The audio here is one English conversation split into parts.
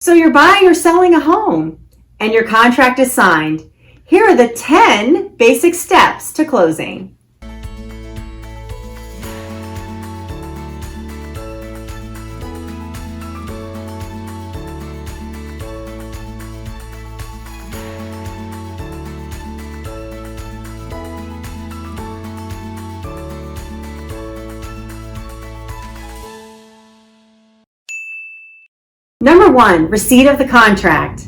So you're buying or selling a home and your contract is signed. Here are the 10 basic steps to closing. Number 1, receipt of the contract.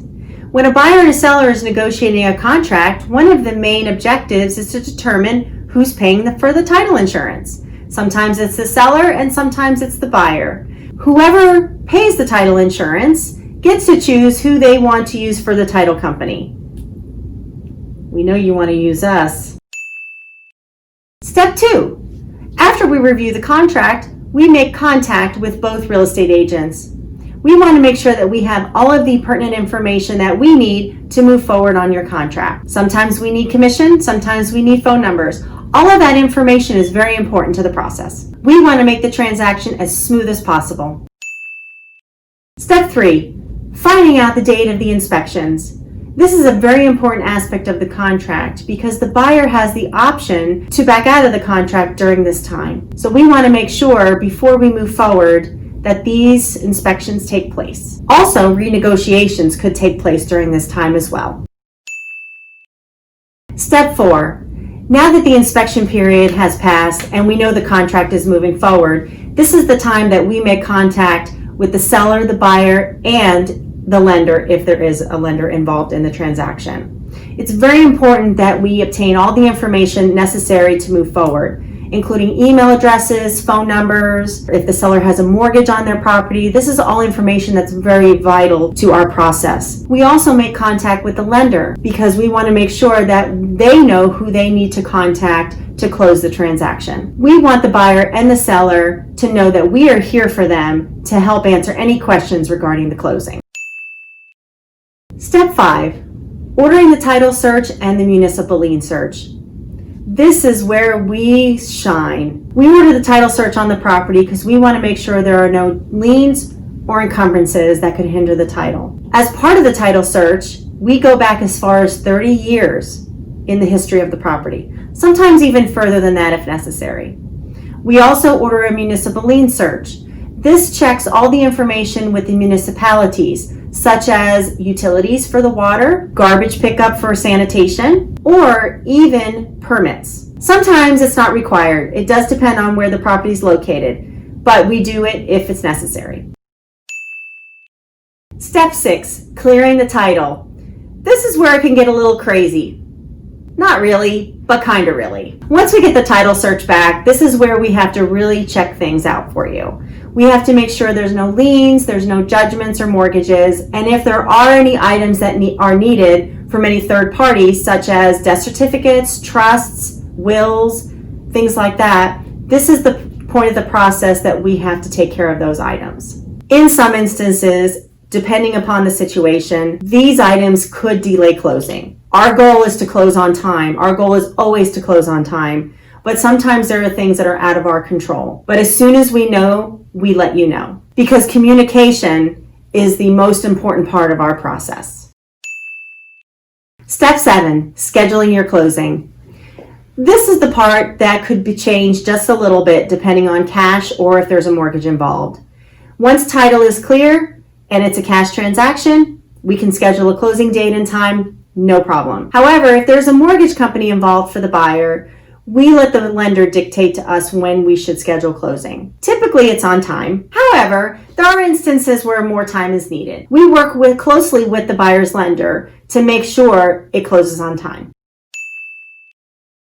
When a buyer and a seller is negotiating a contract, one of the main objectives is to determine who's paying for the title insurance. Sometimes it's the seller and sometimes it's the buyer. Whoever pays the title insurance gets to choose who they want to use for the title company. We know you want to use us. Step 2. After we review the contract, we make contact with both real estate agents. We want to make sure that we have all of the pertinent information that we need to move forward on your contract. Sometimes we need commission, sometimes we need phone numbers. All of that information is very important to the process. We want to make the transaction as smooth as possible. Step 3, finding out the date of the inspections. This is a very important aspect of the contract because the buyer has the option to back out of the contract during this time. So we want to make sure before we move forward that these inspections take place. Also, renegotiations could take place during this time as well. Step 4. Now that the inspection period has passed and we know the contract is moving forward, this is the time that we make contact with the seller, the buyer, and the lender if there is a lender involved in the transaction. It's very important that we obtain all the information necessary to move forward, including email addresses, phone numbers, if the seller has a mortgage on their property. This is all information that's very vital to our process. We also make contact with the lender because we want to make sure that they know who they need to contact to close the transaction. We want the buyer and the seller to know that we are here for them to help answer any questions regarding the closing. Step 5, ordering the title search and the municipal lien search. This is where we shine. We order the title search on the property because we want to make sure there are no liens or encumbrances that could hinder the title. As part of the title search, we go back as far as 30 years in the history of the property, sometimes even further than that if necessary. We also order a municipal lien search. This checks all the information with the municipalities, such as utilities for the water, garbage pickup for sanitation, or even permits. Sometimes it's not required. It does depend on where the property is located, but we do it if it's necessary. Step 6, clearing the title. This is where it can get a little crazy. Not really, but kind of really. Once we get the title search back, this is where we have to really check things out for you. We have to make sure there's no liens, there's no judgments or mortgages, and if there are any items that are needed from any third parties, such as death certificates, trusts, wills, things like that, this is the point of the process that we have to take care of those items. In some instances, depending upon the situation, these items could delay closing. Our goal is to close on time. Our goal is always to close on time. But sometimes there are things that are out of our control. But as soon as we know, we let you know. Because communication is the most important part of our process. Step 7, scheduling your closing. This is the part that could be changed just a little bit depending on cash or if there's a mortgage involved. Once title is clear and it's a cash transaction, we can schedule a closing date and time, no problem. However, if there's a mortgage company involved for the buyer, we let the lender dictate to us when we should schedule closing. Typically, it's on time. However, there are instances where more time is needed. We work closely with the buyer's lender to make sure it closes on time.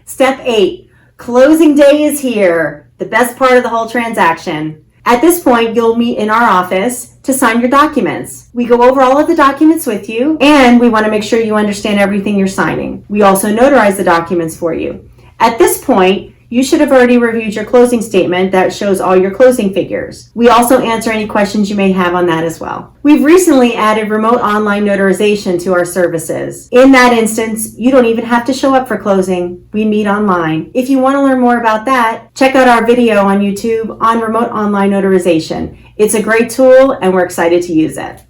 Step 8, closing day is here, the best part of the whole transaction. At this point, you'll meet in our office to sign your documents. We go over all of the documents with you, and we want to make sure you understand everything you're signing. We also notarize the documents for you. At this point, you should have already reviewed your closing statement that shows all your closing figures. We also answer any questions you may have on that as well. We've recently added remote online notarization to our services. In that instance, you don't even have to show up for closing. We meet online. If you want to learn more about that, check out our video on YouTube on remote online notarization. It's a great tool and we're excited to use it.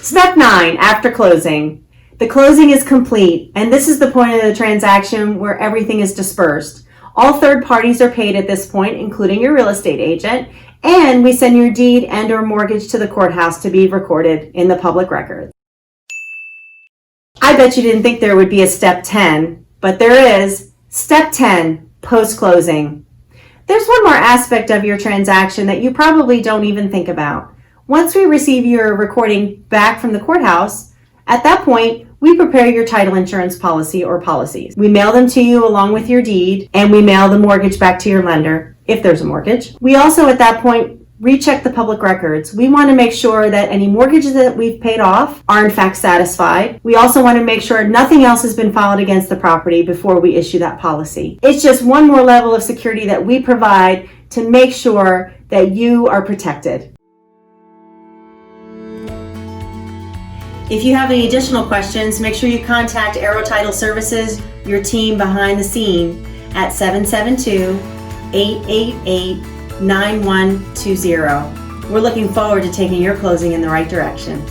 Step 9, after closing. The closing is complete, and this is the point of the transaction where everything is dispersed. All third parties are paid at this point, including your real estate agent, and we send your deed and or mortgage to the courthouse to be recorded in the public record. I bet you didn't think there would be a step 10, but there is. Step 10, post-closing. There's one more aspect of your transaction that you probably don't even think about. Once we receive your recording back from the courthouse, at that point, we prepare your title insurance policy or policies. We mail them to you along with your deed, and we mail the mortgage back to your lender, if there's a mortgage. We also, at that point, recheck the public records. We want to make sure that any mortgages that we've paid off are in fact satisfied. We also want to make sure nothing else has been filed against the property before we issue that policy. It's just one more level of security that we provide to make sure that you are protected. If you have any additional questions, make sure you contact Aero Title Services, your team behind the scene, at 772-888-9120. We're looking forward to taking your closing in the right direction.